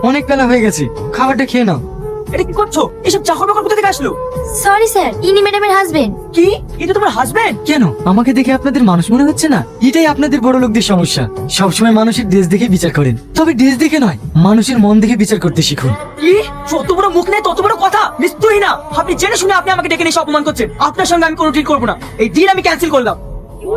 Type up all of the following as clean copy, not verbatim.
অনেক বেলা হয়ে গেছে, খাবারটা খেয়ে নাও। এটা কি করছো? এসব চাকর বাকর কোথা থেকে আসলো? সরি স্যার, ইনি ম্যাডামের হাজবেন্ড। কি? এটা তোমার হাজবেন্ড? কেন আমাকে দেখে আপনাদের মানুষ মনে হচ্ছে না? এটাই আপনাদের বড় লোকদের সমস্যা। সবসময় মানুষের ড্রেস দেখে বিচার করেন, তবে ড্রেস দেখে নয়, মানুষের মন দেখে বিচার করতে শিখুন। কি? যত বড় মুখ নেই তত বড় কথা। নিশ্চয়ই না, আপনি জেনে শুনে আপনি আমাকে ডেকে এসে অপমান করছেন। আপনার সঙ্গে আমি কোনো ডিল করবো না। এই ডিল আমি ক্যান্সেল করলাম।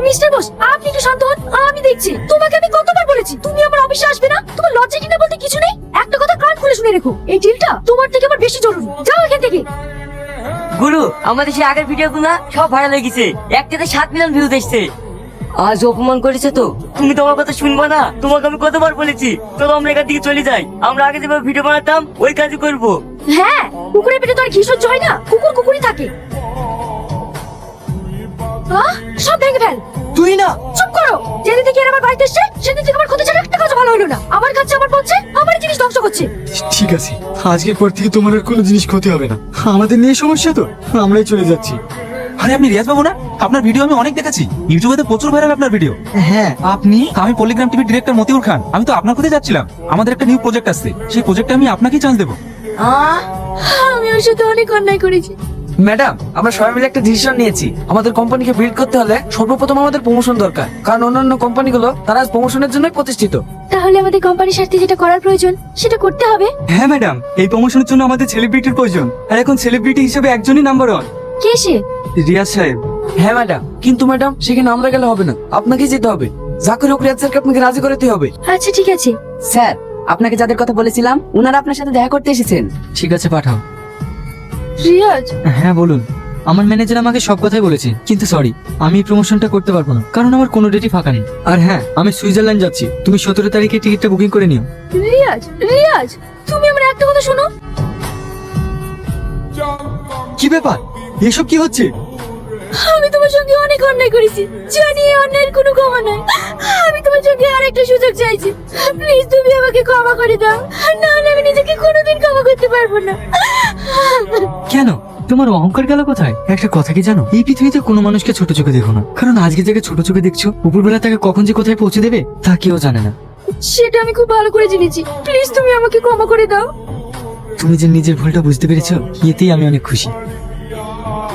মিস্টার বোস, আপনি একটু শান্ত হন। আমি দেখছি। তোমাকে আমি কতবার বলেছি তুমি আমার অফিসে আসবে না? তোমার লজ্জা কিনা বলতে কিছু নেই? একটা কথা কান খুলে শুনে রেখো, এই ডিলটা তোমার থেকে আমার বেশি জরুরি। যাও এখান থেকে। গুরু, আমাদের সেই আগের ভিডিওগুলো সব ভাইরাল হয়ে গেছে, একটাতে 7 মিলিয়ন ভিউজ এসেছে। আজ অপমান করেছে তো, তুমি তো আমার কথা শুনবা না? তোমাকে আমি কতবার বলেছি, চলো আমরা এখান থেকে চলে যাই। আমরা আগে যেভাবে ভিডিও বানাতাম ওই কাজই করবো। হ্যাঁ, কুকুরের পেটে তো আর ঘি সহ্য হয় না, কুকুর কুকুরই থাকে। সব ভেঙে ফেল। তুই না। চুপ করো। যেদিন থেকে এরা আমার বাড়িতে এসছে সেদিন থেকে আমার ক্ষতি ছাড়া একটা কাজ ভালো হলো না। আমার কাছে আমার বলছে, আমার জিনিস ধ্বংস করছে। ঠিক আছে, আজকের পর থেকে তোমার আর কোনো জিনিস ক্ষতি হবে না। আমাদের নিয়ে সমস্যা তো, আমরাই চলে যাচ্ছি। আরে আপনি রিয়াজ বাবু না? আপনার ভিডিও আমি অনেক দেখেছি, ইউটিউবে তো প্রচুর ভাইরাল আপনার ভিডিও। হ্যাঁ, আপনি? আমি পলিগ্রাম টিভির ডিরেক্টর মতিউর খান। আমি তো আপনার কোথায় যাচ্ছিলাম। আমাদের একটা নিউ প্রজেক্ট আসছে, সেই প্রজেক্টে আমি আপনাকেই চান্স দেবো। আমি ওর সাথে অনেক অন্যায় করেছি। ম্যাডাম, আমরা সবাই মিলে একটা ডিসিশন নিয়েছি। আমাদের কোম্পানিকে বিল্ড করতে হলে সর্বপ্রথম আমাদের প্রমোশন দরকার, কারণ অন্যান্য কোম্পানিগুলো তারা প্রমোশনের জন্যই প্রতিষ্ঠিত। তাহলে আমাদের কোম্পানির স্বার্থে যেটা করার প্রয়োজন সেটা করতে হবে। হ্যাঁ ম্যাডাম, এই প্রমোশনের জন্য আমাদের সেলিব্রিটির প্রয়োজন, আর এখন সেলিব্রিটি হিসেবে একজনই নাম্বার 1, কে সে? রিয়াজ সাহেব। হ্যাঁ ম্যাডাম, কিন্তু ম্যাডাম সেখানে আমরা গেলে হবে না, আপনাকেই যেতে হবে। জাকির হোক রিয়াজ স্যারকে আপনাকে রাজি করাতে হবে। আচ্ছা ঠিক আছে। স্যার, আপনাকে যাদের কথা বলেছিলাম ওনারা আপনার সাথে দেখা করতে এসেছেন। ঠিক আছে, পাঠাও। রিয়াজ, হ্যাঁ বলুন। আমার ম্যানেজার আমাকে সব কথাই বলেছে, কিন্তু সরি, আমি এই প্রমোশনটা করতে পারবো না, কারণ আমার কোনো ডেটই ফাঁকা নেই। আর হ্যাঁ, আমি সুইজারল্যান্ড যাচ্ছি, তুমি 17 তারিখে টিকিটটা বুকিং করে নিও। রিয়াজ, রিয়াজ, তুমি আমার একটা কথা শোনো। কি ব্যাপার, এসব কি হচ্ছে? আমি তোমার সঙ্গে অনেক অন্যায় করেছি, জানি এই অন্যায়ের কোনো ক্ষমা নাই। আমি তোমার সঙ্গে আরেকটা সুযোগ চাইছি, প্লিজ তুমি আমাকে ক্ষমা করে দাও, না হলে আমি নিজেকে কোনোদিন ক্ষমা করতে পারবো না। কেন, তোমার অহংকার গেল কোথায়? একটা কথা কি জানো, এই পৃথিবীতে কোনো মানুষকে ছোট চোখে দেখো না, কারণ আজকে যাকে ছোট চোখে দেখছো, উপরবেলা তাকে কখন যে কোথায় পৌঁছে দেবে তা কেউ জানে না। সেটা আমি খুব ভালো করে জেনেছি, প্লিজ তুমি আমাকে ক্ষমা করে দাও। তুমি যে নিজের ভুলটা বুঝতে পেরেছো, এতেই আমি অনেক খুশি।